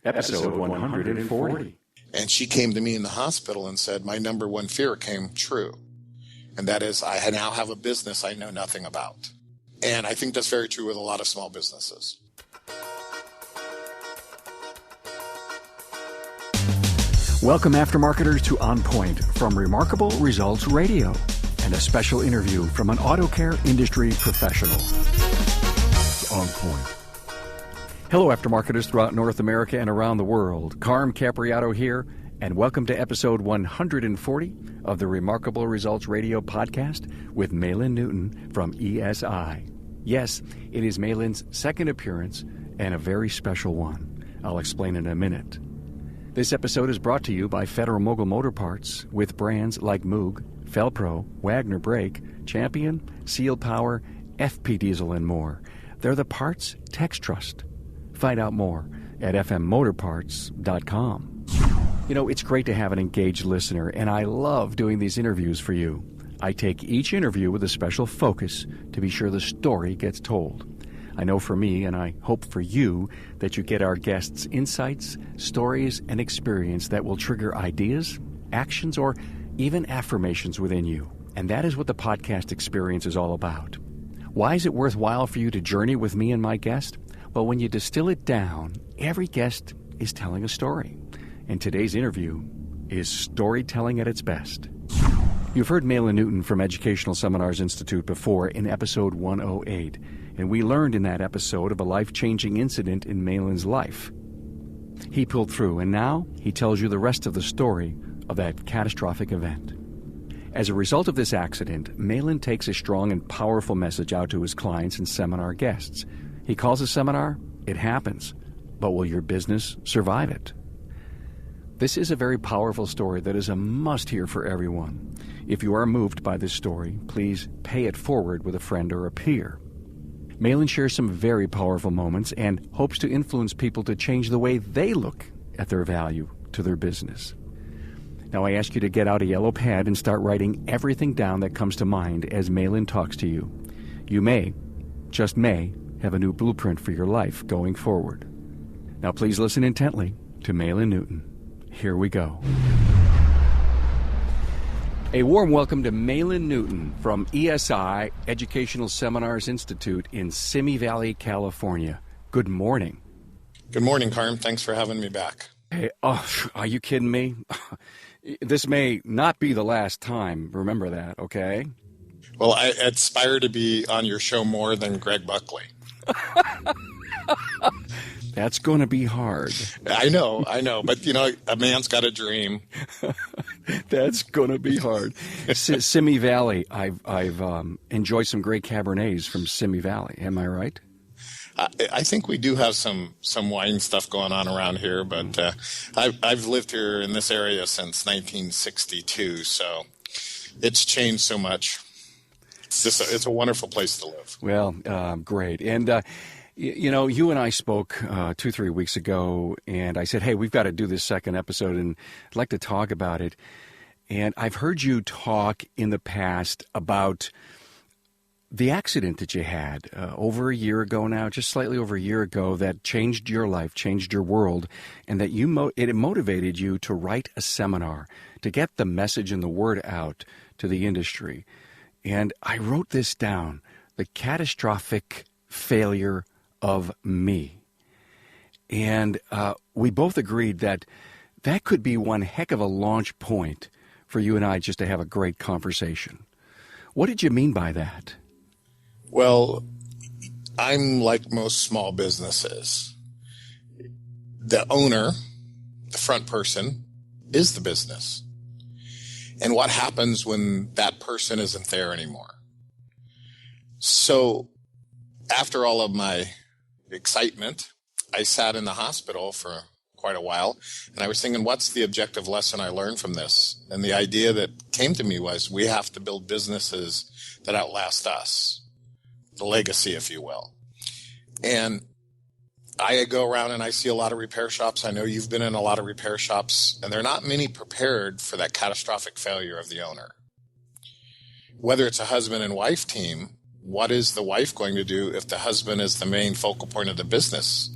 Episode 140. And she came to me in the hospital and said, my number one fear came true. And that is, I now have a business I know nothing about. And I think that's very true with a lot of small businesses. Welcome, aftermarketers, to On Point from Remarkable Results Radio and a special interview from an auto care industry professional. On Point. Hello, aftermarketers throughout North America and around the world. Carm Capriato here, and welcome to episode 140 of the Remarkable Results Radio podcast with Maylan Newton from ESI. Yes, it is Maylan's second appearance and a very special one. I'll explain in a minute. This episode is brought to you by Federal Mogul Motor Parts with brands like Moog, Felpro, Wagner Brake, Champion, Seal Power, FP Diesel, and more. They're the parts techs trust. Find out more at fmmotorparts.com. You know, it's great to have an engaged listener, and I love doing these interviews for you. I take each interview with a special focus to be sure the story gets told. I know for me, and I hope for you, that you get our guests' insights, stories, and experience that will trigger ideas, actions, or even affirmations within you. And that is what the podcast experience is all about. Why is it worthwhile for you to journey with me and my guest? Well, when you distill it down, every guest is telling a story. And today's interview is storytelling at its best. You've heard Maylan Newton from Educational Seminars Institute before in episode 108. And we learned in that episode of a life-changing incident in Maylan's life. He pulled through, and now he tells you the rest of the story of that catastrophic event. As a result of this accident, Maylan takes a strong and powerful message out to his clients and seminar guests. He calls a seminar, "It happens, but will your business survive it?" This is a very powerful story that is a must-hear for everyone. If you are moved by this story, please pay it forward with a friend or a peer. Maylan shares some very powerful moments and hopes to influence people to change the way they look at their value to their business. Now I ask you to get out a yellow pad and start writing everything down that comes to mind as Maylan talks to you. You may, just may, have a new blueprint for your life going forward. Now please listen intently to Maylan Newton. Here we go. A warm welcome to Maylan Newton from ESI, Educational Seminars Institute in Simi Valley, California. Good morning. Good morning, Carm. Thanks for having me back. Hey, are you kidding me? This may not be the last time. Remember that, okay? Well, I aspire to be on your show more than Greg Buckley. That's going to be hard. I know. But, you know, a man's got a dream. That's going to be hard. Simi Valley, I've enjoyed some great Cabernets from Simi Valley. Am I right? I think we do have some wine stuff going on around here, but I've lived here in this area since 1962, so it's changed so much. It's a wonderful place to live. Well, great. And, you know, you and I spoke 2-3 weeks ago, and I said, hey, we've got to do this second episode, and I'd like to talk about it. And I've heard you talk in the past about the accident that you had over a year ago now, just slightly over a year ago, that changed your life, changed your world, and that it motivated you to write a seminar, to get the message and the word out to the industry. And I wrote this down, the Catastrophic Failure of Me. And we both agreed that that could be one heck of a launch point for you and I just to have a great conversation. What did you mean by that? Well, I'm like most small businesses. The owner, the front person, is the business. And what happens when that person isn't there anymore? So after all of my excitement, I sat in the hospital for quite a while, and I was thinking, what's the objective lesson I learned from this? And the idea that came to me was we have to build businesses that outlast us, the legacy, if you will. And I go around and I see a lot of repair shops. I know you've been in a lot of repair shops, and there are not many prepared for that catastrophic failure of the owner. Whether it's a husband and wife team, what is the wife going to do if the husband is the main focal point of the business?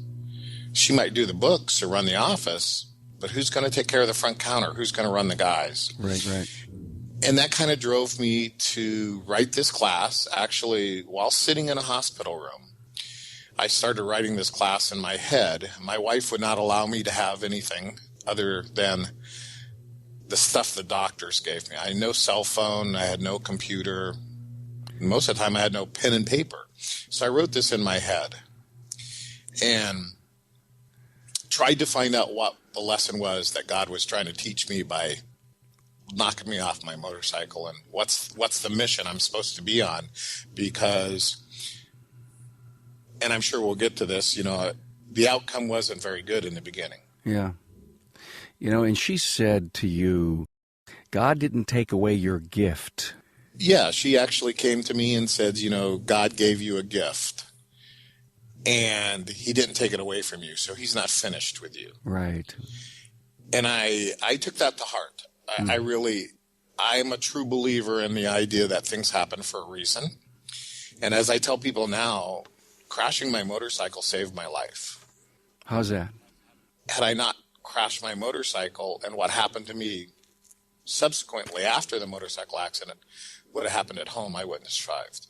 She might do the books or run the office, but who's going to take care of the front counter? Who's going to run the guys? Right, right. And that kind of drove me to write this class, actually, while sitting in a hospital room. I started writing this class in my head. My wife would not allow me to have anything other than the stuff the doctors gave me. I had no cell phone. I had no computer. Most of the time, I had no pen and paper. So I wrote this in my head and tried to find out what the lesson was that God was trying to teach me by knocking me off my motorcycle, and what's the mission I'm supposed to be on, because, and I'm sure we'll get to this, the outcome wasn't very good in the beginning. Yeah. And she said to you, God didn't take away your gift. Yeah, she actually came to me and said, God gave you a gift, and he didn't take it away from you, so he's not finished with you. Right. And I took that to heart. I'm a true believer in the idea that things happen for a reason. And as I tell people now, crashing my motorcycle saved my life. How's that? Had I not crashed my motorcycle, and what happened to me subsequently after the motorcycle accident would have happened at home, I wouldn't have survived.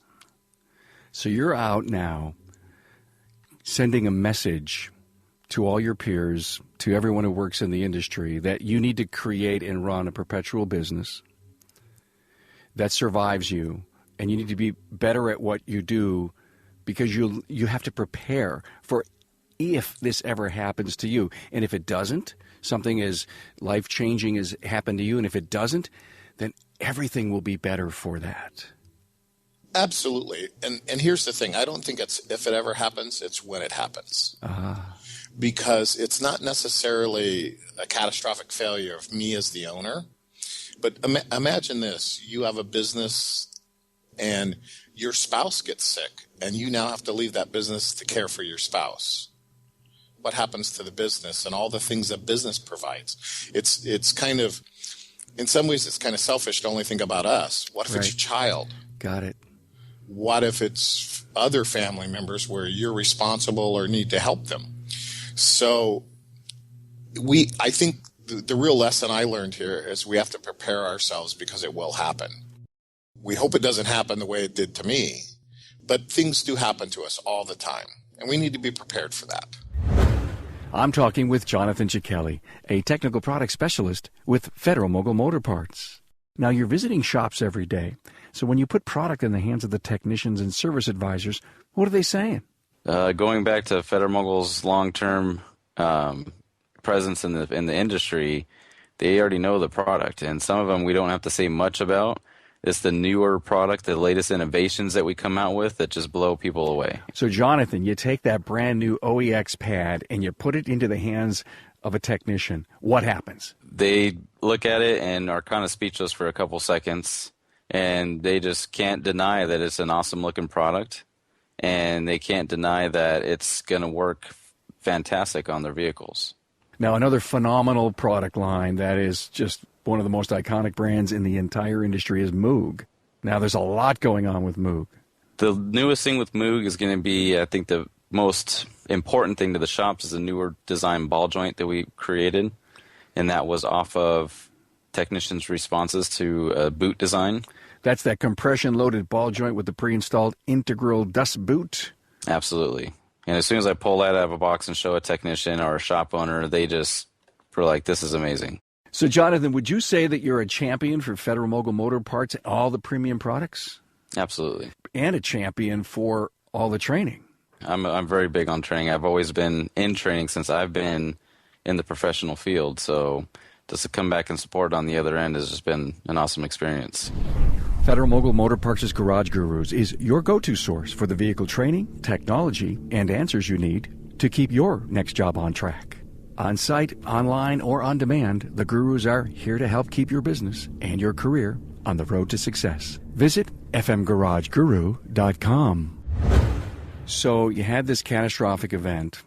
So you're out now sending a message to all your peers, to everyone who works in the industry, that you need to create and run a perpetual business that survives you, and you need to be better at what you do, because you have to prepare for if this ever happens to you. And if it doesn't, something as life-changing has happened to you, and if it doesn't, then everything will be better for that. Absolutely. And here's the thing. I don't think it's if it ever happens, it's when it happens. Because it's not necessarily a catastrophic failure of me as the owner. But imagine this. You have a business and your spouse gets sick, and you now have to leave that business to care for your spouse. What happens to the business and all the things that business provides? It's kind of, in some ways, it's kind of selfish to only think about us. What if it's your child? Got it. What if it's other family members where you're responsible or need to help them? So I think the real lesson I learned here is we have to prepare ourselves, because it will happen. We hope it doesn't happen the way it did to me, but things do happen to us all the time, and we need to be prepared for that. I'm talking with Jonathan Cicchelli, a technical product specialist with Federal Mogul Motor Parts. Now, you're visiting shops every day, so when you put product in the hands of the technicians and service advisors, what are they saying? Going back to Federal Mogul's long-term presence in the industry, they already know the product, and some of them we don't have to say much about. It's the newer product, the latest innovations that we come out with that just blow people away. So, Jonathan, you take that brand new OEX pad and you put it into the hands of a technician. What happens? They look at it and are kind of speechless for a couple seconds, and they just can't deny that it's an awesome-looking product, and they can't deny that it's going to work fantastic on their vehicles. Now, another phenomenal product line that is just one of the most iconic brands in the entire industry is Moog. Now, there's a lot going on with Moog. The newest thing with Moog is going to be, I think, the most important thing to the shops is a newer design ball joint that we created, and that was off of technicians' responses to a boot design. That's that compression-loaded ball joint with the pre-installed integral dust boot? Absolutely. And as soon as I pull that out of a box and show a technician or a shop owner, they just were like, this is amazing. So, Jonathan, would you say that you're a champion for Federal Mogul Motor Parts and all the premium products? Absolutely. And a champion for all the training? I'm very big on training. I've always been in training since I've been in the professional field. So just to come back and support on the other end has just been an awesome experience. Federal Mogul Motor Parts' Garage Gurus is your go-to source for the vehicle training, technology, and answers you need to keep your next job on track. On-site, online, or on demand, the Gurus are here to help keep your business and your career on the road to success. Visit fmgarageguru.com. So you had this catastrophic event.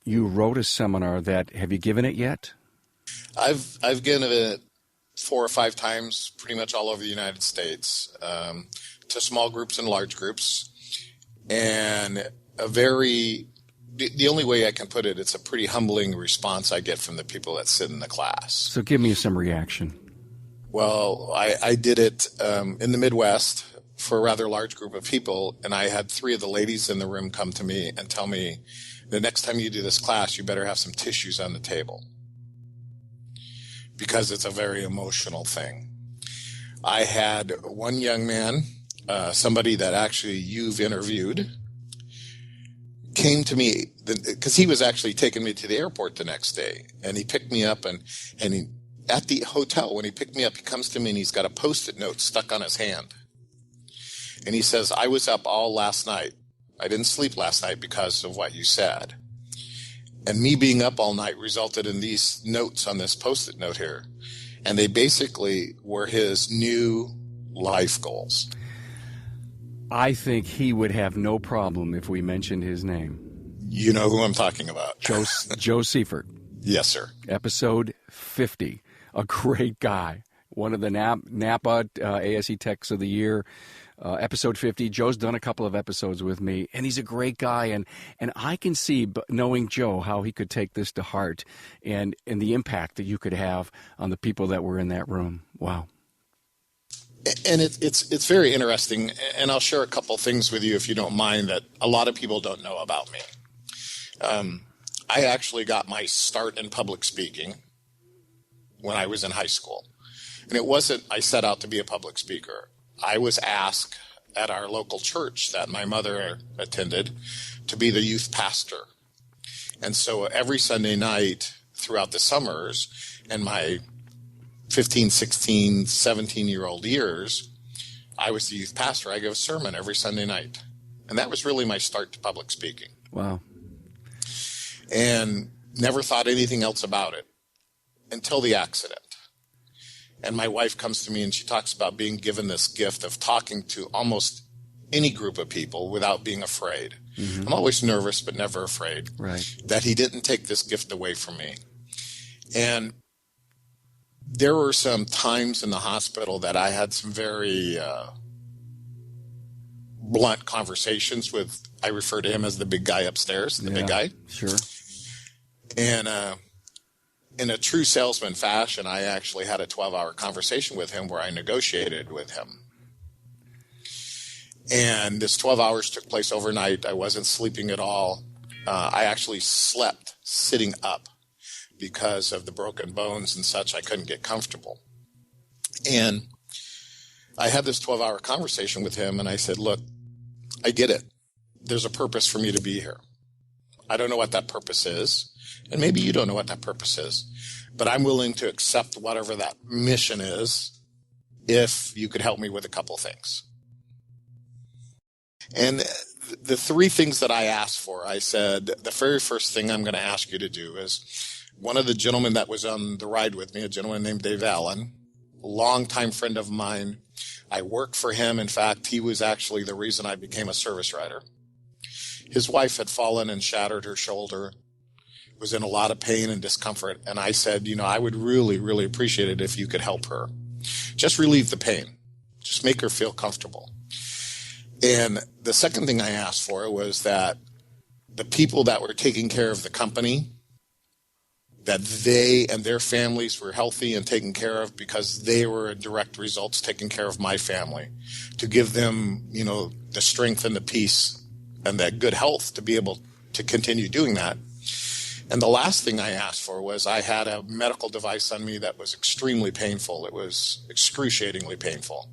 You wrote a seminar have you given it yet? I've given it 4 or 5 times, pretty much all over the United States, to small groups and large groups. And a very the only way I can put it, it's a pretty humbling response I get from the people that sit in the class. So give me some reaction. Well, I did it in the Midwest for a rather large group of people, and I had 3 of the ladies in the room come to me and tell me, the next time you do this class, you better have some tissues on the table, because it's a very emotional thing. I had one young man, somebody that actually you've interviewed, came to me because he was actually taking me to the airport the next day, and he picked me up, and he, at the hotel, when he picked me up, he comes to me and he's got a Post-it note stuck on his hand. And he says, I was up all last night. I didn't sleep last night because of what you said. And me being up all night resulted in these notes on this Post-it note here. And they basically were his new life goals. I think he would have no problem if we mentioned his name. You know who I'm talking about. Joe Seifert. Yes, sir. Episode 50. A great guy. One of the Napa ASE Techs of the Year. Episode 50. Joe's done a couple of episodes with me, and he's a great guy. And I can see, knowing Joe, how he could take this to heart and the impact that you could have on the people that were in that room. Wow. And it's very interesting, and I'll share a couple things with you, if you don't mind, that a lot of people don't know about me. I actually got my start in public speaking when I was in high school. And it wasn't I set out to be a public speaker. I was asked at our local church that my mother attended to be the youth pastor. And so every Sunday night throughout the summers, and my 15, 16, 17-year-old years, I was the youth pastor. I gave a sermon every Sunday night. And that was really my start to public speaking. Wow. And never thought anything else about it until the accident. And my wife comes to me and she talks about being given this gift of talking to almost any group of people without being afraid. Mm-hmm. I'm always nervous, but never afraid. Right. That he didn't take this gift away from me. And there were some times in the hospital that I had some very blunt conversations with, I refer to him as the big guy upstairs, the big guy. Sure. And in a true salesman fashion, I actually had a 12-hour conversation with him where I negotiated with him. And this 12 hours took place overnight. I wasn't sleeping at all. I actually slept sitting up because of the broken bones and such. I couldn't get comfortable. And I had this 12-hour conversation with him, and I said, look, I get it. There's a purpose for me to be here. I don't know what that purpose is, and maybe you don't know what that purpose is, but I'm willing to accept whatever that mission is if you could help me with a couple things. And the 3 things that I asked for, I said, the very first thing I'm going to ask you to do is, one of the gentlemen that was on the ride with me, a gentleman named Dave Allen, a longtime friend of mine. I worked for him. In fact, he was actually the reason I became a service writer. His wife had fallen and shattered her shoulder, was in a lot of pain and discomfort. And I said, I would really, really appreciate it if you could help her. Just relieve the pain. Just make her feel comfortable. And the second thing I asked for was that the people that were taking care of the company, that they and their families were healthy and taken care of, because they were a direct results taking care of my family, to give them, the strength and the peace and that good health to be able to continue doing that. And the last thing I asked for was, I had a medical device on me that was extremely painful. It was excruciatingly painful.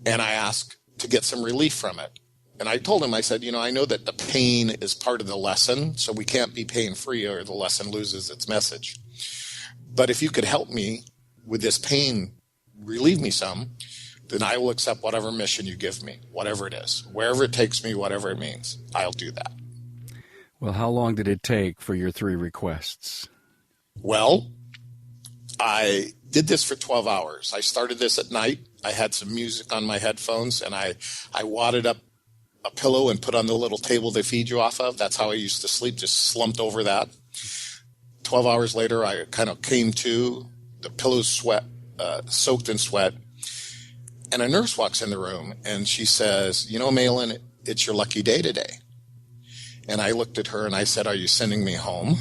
And I asked to get some relief from it. And I told him, I said, I know that the pain is part of the lesson, so we can't be pain-free or the lesson loses its message. But if you could help me with this pain, relieve me some, then I will accept whatever mission you give me, whatever it is. Wherever it takes me, whatever it means, I'll do that. Well, how long did it take for your 3 requests? Well, I did this for 12 hours. I started this at night. I had some music on my headphones, and I wadded up a pillow and put on the little table they feed you off of. That's how I used to sleep, just slumped over that. 12 hours later, I kind of came to, the pillow's soaked in sweat. And a nurse walks in the room, and she says, Maylan, it's your lucky day today. And I looked at her and I said, "Are you sending me home?"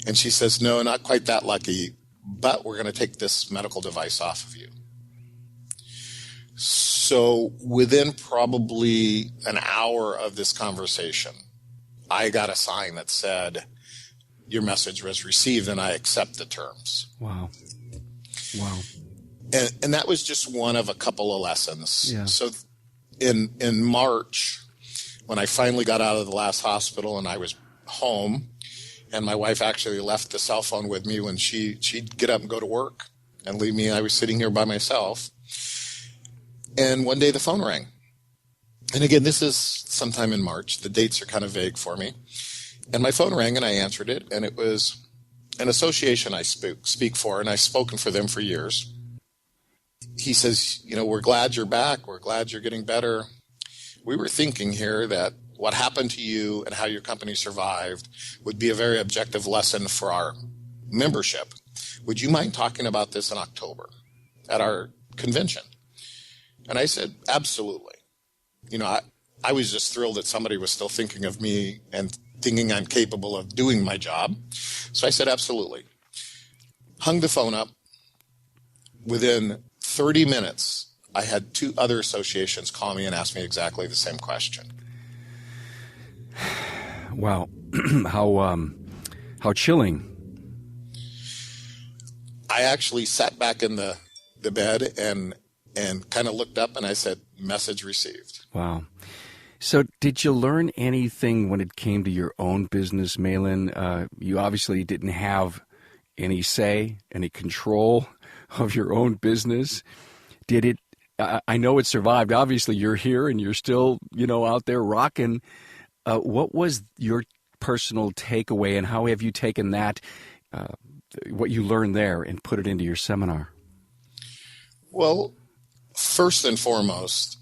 And she says, "No, not quite that lucky, but we're going to take this medical device off of you." So within probably an hour of this conversation, I got a sign that said, "Your message was received and I accept the terms." Wow. Wow. And that was just one of a couple of lessons. Yeah. So in March, when I finally got out of the last hospital and I was home, and my wife actually left the cell phone with me when she'd get up and go to work and leave me. I was sitting here by myself. And one day the phone rang. And again, this is sometime in March. The dates are kind of vague for me. And my phone rang and I answered it. And it was an association I speak for, and I've spoken for them for years. He says, "We're glad you're back. We're glad you're getting better. We were thinking here that what happened to you and how your company survived would be a very objective lesson for our membership. Would you mind talking about this in October at our convention?" And I said, "Absolutely." I was just thrilled that somebody was still thinking of me and thinking I'm capable of doing my job. So I said, "Absolutely." Hung the phone up. Within 30 minutes, I had 2 other associations call me and ask me exactly the same question. Wow. How chilling. I actually sat back in the bed and kind of looked up and I said, "Message received." Wow. So did you learn anything when it came to your own business, Maylan? You obviously didn't have any say, any control of your own business. Did it? I know it survived. Obviously, you're here and you're still, out there rocking. What was your personal takeaway, and how have you taken that, what you learned there, and put it into your seminar? Well, first and foremost,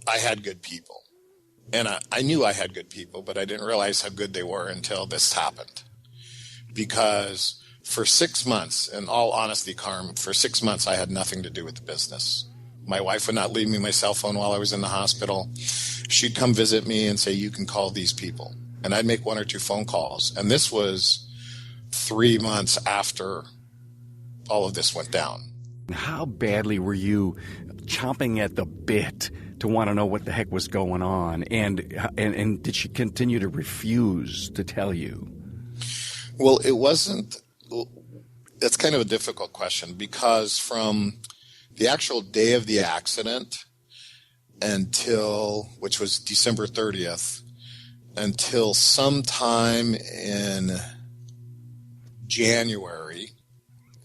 I had good people. And I knew I had good people, but I didn't realize how good they were until this happened. Because for 6 months, in all honesty, Carm, for 6 months I had nothing to do with the business. My wife would not leave me my cell phone while I was in the hospital. She'd come visit me and say, "You can call these people." And I'd make 1 or 2 phone calls. And this was 3 months after all of this went down. How badly were you chomping at the bit to want to know what the heck was going on? And did she continue to refuse to tell you? Well, it wasn't. It's kind of a difficult question, because from the actual day of the accident until, which was December 30th, until sometime in January,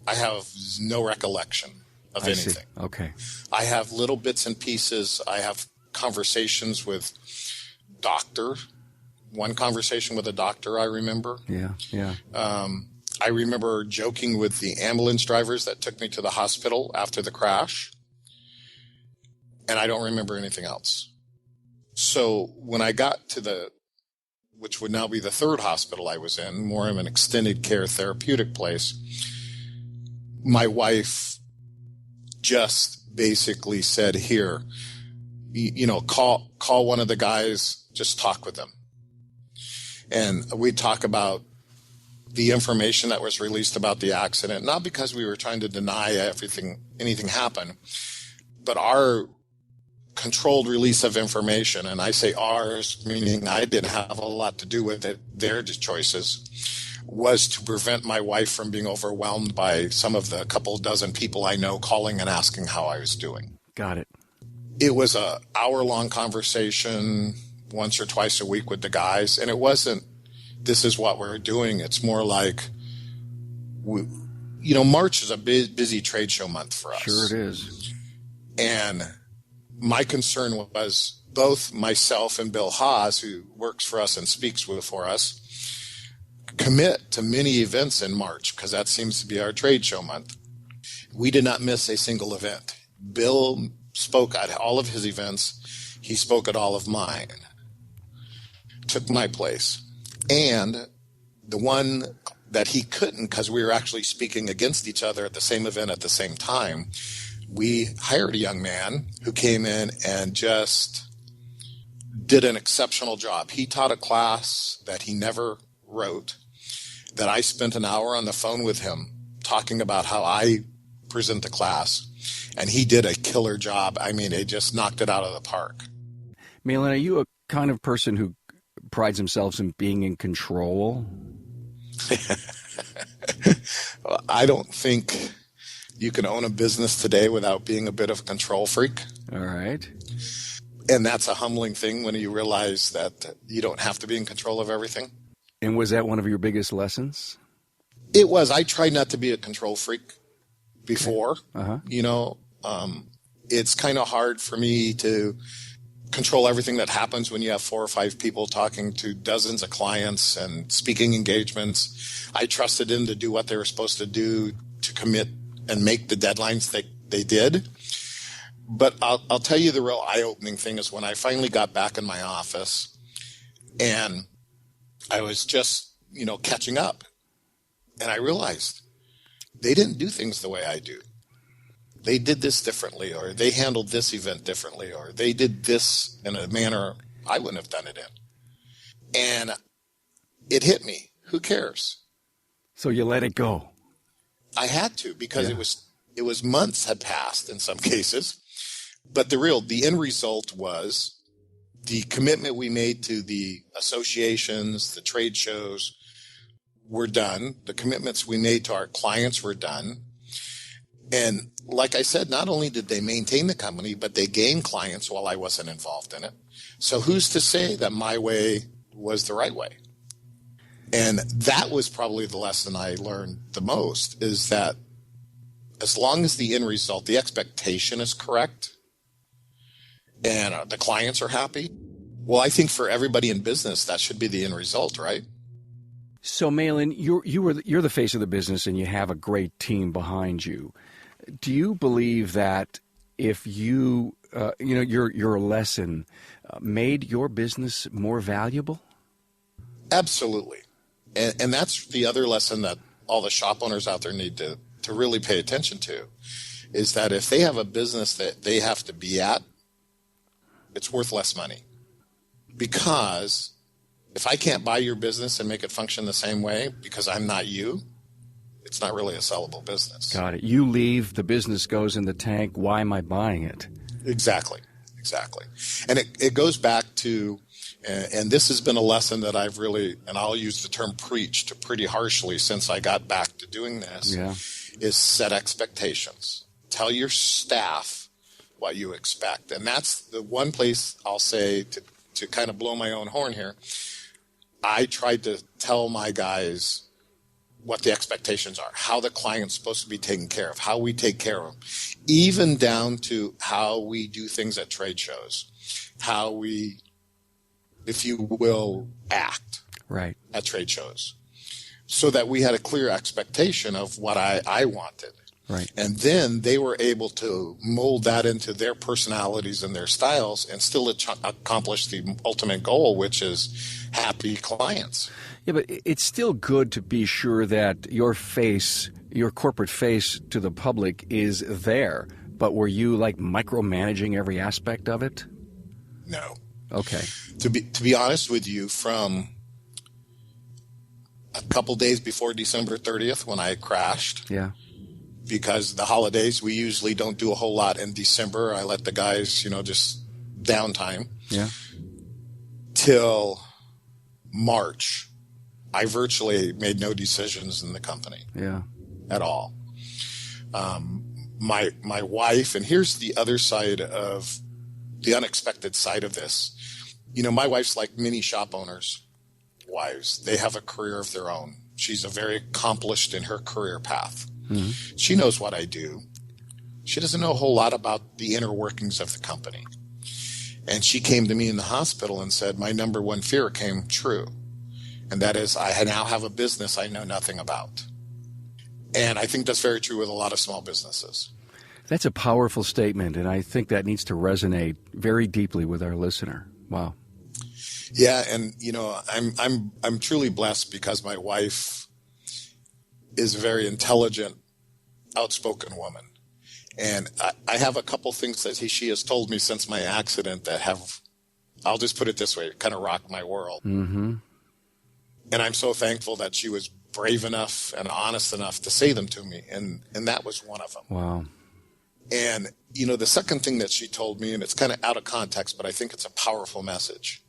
I have no recollection of anything. See. Okay. I have little bits and pieces. I have conversations with one conversation with a doctor I remember. Yeah. I remember joking with the ambulance drivers that took me to the hospital after the crash. And I don't remember anything else. So when I got to which would now be the 3rd hospital I was in, more of an extended care therapeutic place, my wife just basically said, "Here, call one of the guys, just talk with them." And we talk about the information that was released about the accident, not because we were trying to deny anything happened, but our controlled release of information. And I say ours, meaning I didn't have a lot to do with it, their choices, was to prevent my wife from being overwhelmed by some of the couple dozen people I know calling and asking how I was doing. Got it. It was a hour-long conversation once or twice a week with the guys, and it wasn't, "This is what we're doing." It's more like, March is a busy trade show month for us. Sure it is. And my concern was both myself and Bill Haas, who works for us and speaks for us, commit to many events in March, because that seems to be our trade show month. We did not miss a single event. Bill spoke at all of his events. He spoke at all of mine. Took my place. And the one that he couldn't, because we were actually speaking against each other at the same event at the same time, we hired a young man who came in and just did an exceptional job. He taught a class that he never wrote, that I spent an hour on the phone with him talking about how I present the class, and he did a killer job. I mean, it just knocked it out of the park. Maylan, are you a kind of person who prides himself in being in control? Well, I don't think you can own a business today without being a bit of a control freak. All right. And that's a humbling thing when you realize that you don't have to be in control of everything. And was that one of your biggest lessons? It was. I tried not to be a control freak before. Uh-huh. It's kind of hard for me to control everything that happens when you have 4 or 5 people talking to dozens of clients and speaking engagements. I trusted them to do what they were supposed to do, to commit and make the deadlines they did. But I'll tell you the real eye-opening thing is when I finally got back in my office and I was just, catching up. And I realized they didn't do things the way I do. They did this differently, or they handled this event differently, or they did this in a manner I wouldn't have done it in. And it hit me. Who cares? So you let it go. I had to, because it was months had passed in some cases. But the end result was the commitment we made to the associations, the trade shows were done. The commitments we made to our clients were done. And like I said, not only did they maintain the company, but they gained clients while I wasn't involved in it. So who's to say that my way was the right way? And that was probably the lesson I learned the most, is that as long as the end result, the expectation is correct, and the clients are happy, well, I think for everybody in business, that should be the end result, right? So, Maylan, you're the face of the business, and you have a great team behind you. Do you believe that if your lesson made your business more valuable? Absolutely. And that's the other lesson that all the shop owners out there need to really pay attention to, is that if they have a business that they have to be at, it's worth less money. Because if I can't buy your business and make it function the same way because I'm not you, it's not really a sellable business. Got it. You leave, the business goes in the tank. Why am I buying it? Exactly. And it goes back to, and this has been a lesson that I've really, and I'll use the term preached pretty harshly since I got back to doing this, is set expectations. Tell your staff what you expect. And that's the one place I'll say, to kind of blow my own horn here, I tried to tell my guys what the expectations are, how the client's supposed to be taken care of, how we take care of them, even down to how we do things at trade shows, how we, if you will, act at trade shows, so that we had a clear expectation of what I wanted. Right. And then they were able to mold that into their personalities and their styles and still accomplish the ultimate goal, which is happy clients. Yeah, but it's still good to be sure that your corporate face to the public is there. But were you like micromanaging every aspect of it? No. Okay. To be honest with you, from a couple days before December 30th when I crashed. Yeah. Because the holidays, we usually don't do a whole lot in December. I let the guys, just downtime. Yeah. Till March, I virtually made no decisions in the company. Yeah. At all. My wife, and here's the other side of the unexpected side of this. My wife's like many shop owners' wives. They have a career of their own. She's a very accomplished in her career path. Mm-hmm. She knows what I do. She doesn't know a whole lot about the inner workings of the company. And she came to me in the hospital and said, my number one fear came true. And that is, I now have a business I know nothing about. And I think that's very true with a lot of small businesses. That's a powerful statement, and I think that needs to resonate very deeply with our listener. Wow. Yeah, and I'm truly blessed because my wife is a very intelligent, outspoken woman. And I have a couple things that she has told me since my accident that have I'll just put it this way, it kind of rocked my world. Mm-hmm. And I'm so thankful that she was brave enough and honest enough to say them to me. And that was one of them. Wow. And, the second thing that she told me, and it's kind of out of context, but I think it's a powerful message.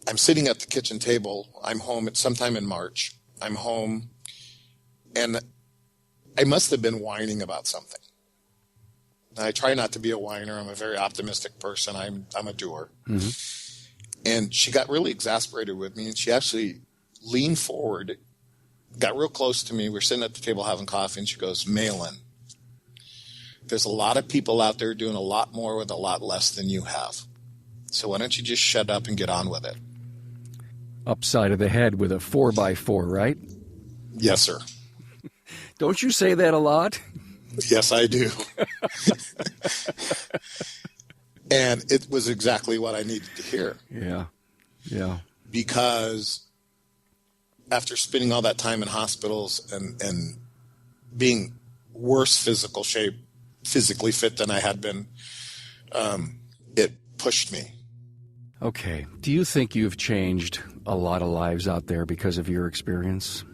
I'm sitting at the kitchen table. I'm home. It's sometime in March. I'm home. And I must have been whining about something. I try not to be a whiner. I'm a very optimistic person. I'm a doer. Mm-hmm. And she got really exasperated with me, and she actually leaned forward, got real close to me. We're sitting at the table having coffee, and she goes, Maylan, there's a lot of people out there doing a lot more with a lot less than you have. So why don't you just shut up and get on with it? Upside of the head with a 4x4, right? Yes, sir. Don't you say that a lot? Yes, I do. And it was exactly what I needed to hear. Yeah. Because after spending all that time in hospitals and being worse physically fit than I had been, it pushed me. Okay. Do you think you've changed a lot of lives out there because of your experience?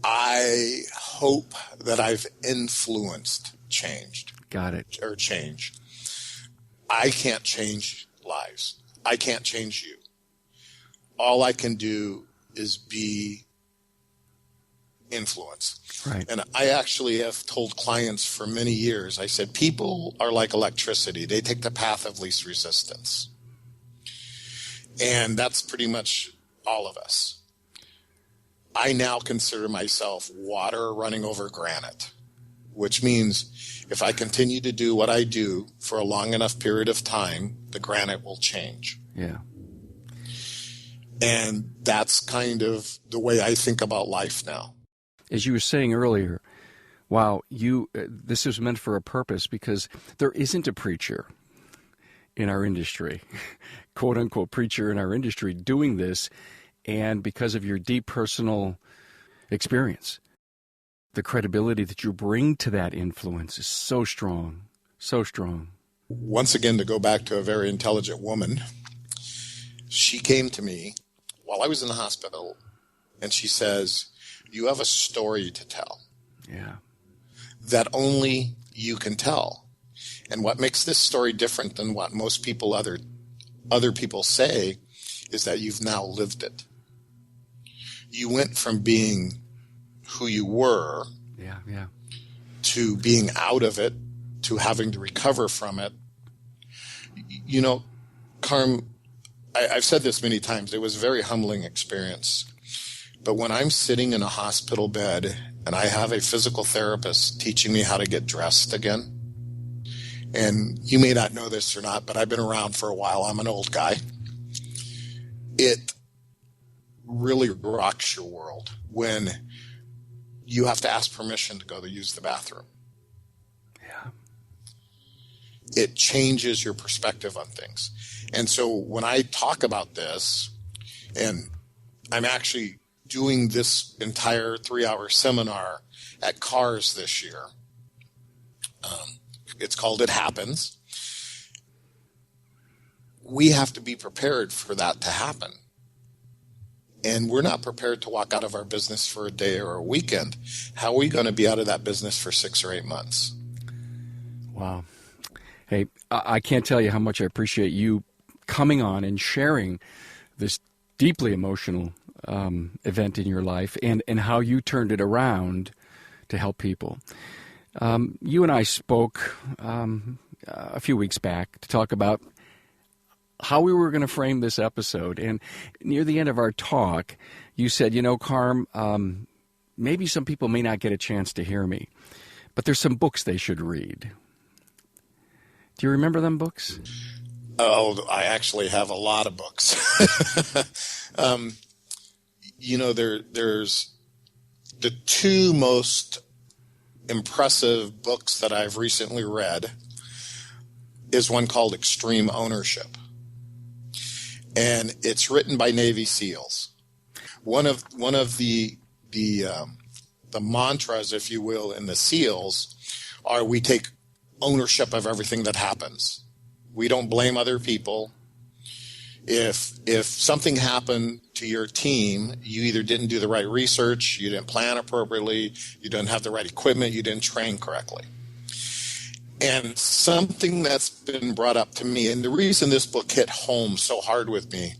I hope that I've influenced change. Got it. Or change. I can't change lives. I can't change you. All I can do is be influence. Right. And I actually have told clients for many years, I said, people are like electricity. They take the path of least resistance. And that's pretty much all of us. I now consider myself water running over granite, which means if I continue to do what I do for a long enough period of time, the granite will change. Yeah. And that's kind of the way I think about life now. As you were saying earlier, wow, this is meant for a purpose, because there isn't a preacher in our industry, quote unquote preacher in our industry, doing this. And because of your deep personal experience, the credibility that you bring to that influence is so strong, so strong. Once again, to go back to a very intelligent woman, she came to me while I was in the hospital, and she says, you have a story to tell. Yeah. That only you can tell. And what makes this story different than what most people, other people say, is that you've now lived it. You went from being who you were to being out of it, to having to recover from it. Carm, I've said this many times, it was a very humbling experience. But when I'm sitting in a hospital bed and I have a physical therapist teaching me how to get dressed again, and you may not know this or not, but I've been around for a while. I'm an old guy. It really rocks your world when you have to ask permission to go to use the bathroom. Yeah. It changes your perspective on things. And so when I talk about this, and I'm actually doing this entire 3-hour seminar at CARS this year, it's called It Happens. We have to be prepared for that to happen. And we're not prepared to walk out of our business for a day or a weekend. How are we going to be out of that business for 6 or 8 months? Wow. Hey, I can't tell you how much I appreciate you coming on and sharing this deeply emotional event in your life and how you turned it around to help people. You and I spoke a few weeks back to talk about how we were going to frame this episode. And near the end of our talk, you said, Carm, maybe some people may not get a chance to hear me, but there's some books they should read. Do you remember them books? Oh, I actually have a lot of books. There's the 2 most impressive books that I've recently read is one called Extreme Ownership. And it's written by Navy SEALs. One of the mantras, if you will, in the SEALs are we take ownership of everything that happens. We don't blame other people. If something happened to your team, you either didn't do the right research, you didn't plan appropriately, you didn't have the right equipment, you didn't train correctly. And something that's been brought up to me, and the reason this book hit home so hard with me,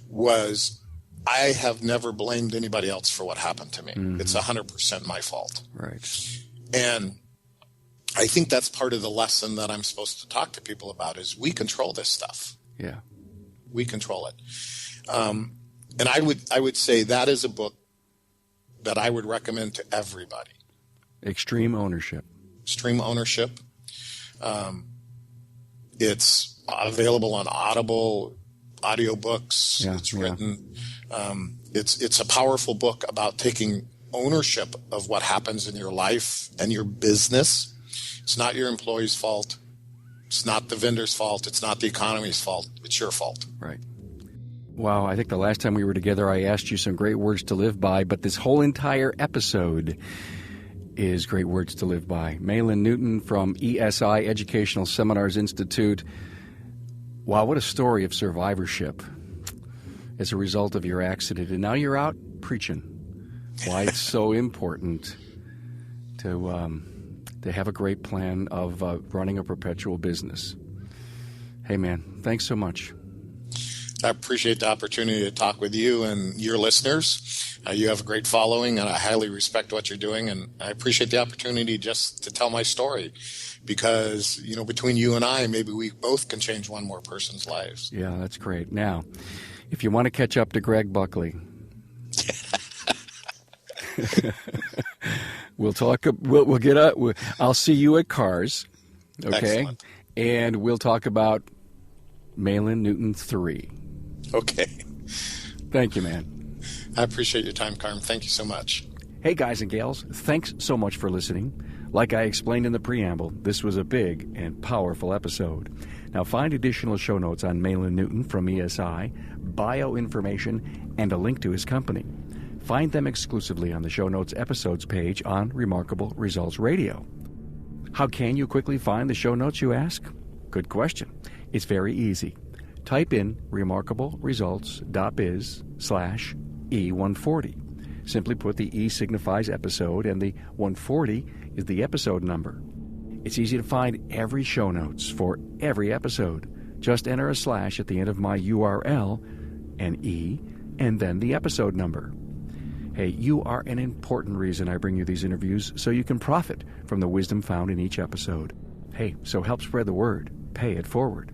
was I have never blamed anybody else for what happened to me. Mm-hmm. It's 100% my fault. Right. And I think that's part of the lesson that I'm supposed to talk to people about is we control this stuff. Yeah. We control it. And I would say that is a book that I would recommend to everybody. Extreme Ownership. Extreme Ownership. It's available on Audible, audiobooks. Yeah, it's written. It's a powerful book about taking ownership of what happens in your life and your business. It's not your employee's fault. It's not the vendor's fault. It's not the economy's fault. It's your fault. Right. Wow, I think the last time we were together, I asked you some great words to live by, but this whole entire episode is great words to live by. Maylan Newton from ESI, Educational Seminars Institute. Wow, what a story of survivorship as a result of your accident. And now you're out preaching why it's so important to have a great plan of running a perpetual business. Hey, man, thanks so much. I appreciate the opportunity to talk with you and your listeners. You have a great following, and I highly respect what you're doing. And I appreciate the opportunity just to tell my story because, you know, between you and I, maybe we both can change one more person's lives. Yeah, that's great. Now, if you want to catch up to Greg Buckley, we'll talk. We'll get up. I'll see you at Cars, okay? Excellent. And we'll talk about Maylan Newton 3. Okay. Thank you, man. I appreciate your time, Carm. Thank you so much. Hey, guys and gals, thanks so much for listening. Like I explained in the preamble, this was a big and powerful episode. Now, find additional show notes on Maylan Newton from ESI, bio information, and a link to his company. Find them exclusively on the show notes episodes page on Remarkable Results Radio. How can you quickly find the show notes, you ask? Good question. It's very easy. Type in remarkableresults.biz/E140. Simply put, the E signifies episode and the 140 is the episode number. It's easy to find every show notes for every episode. Just enter a slash at the end of my URL, an E, and then the episode number. Hey, you are an important reason I bring you these interviews so you can profit from the wisdom found in each episode. Hey, so help spread the word. Pay it forward.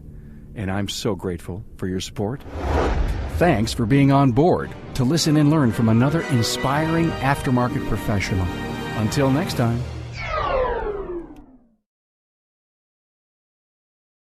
And I'm so grateful for your support. Thanks for being on board to listen and learn from another inspiring aftermarket professional. Until next time.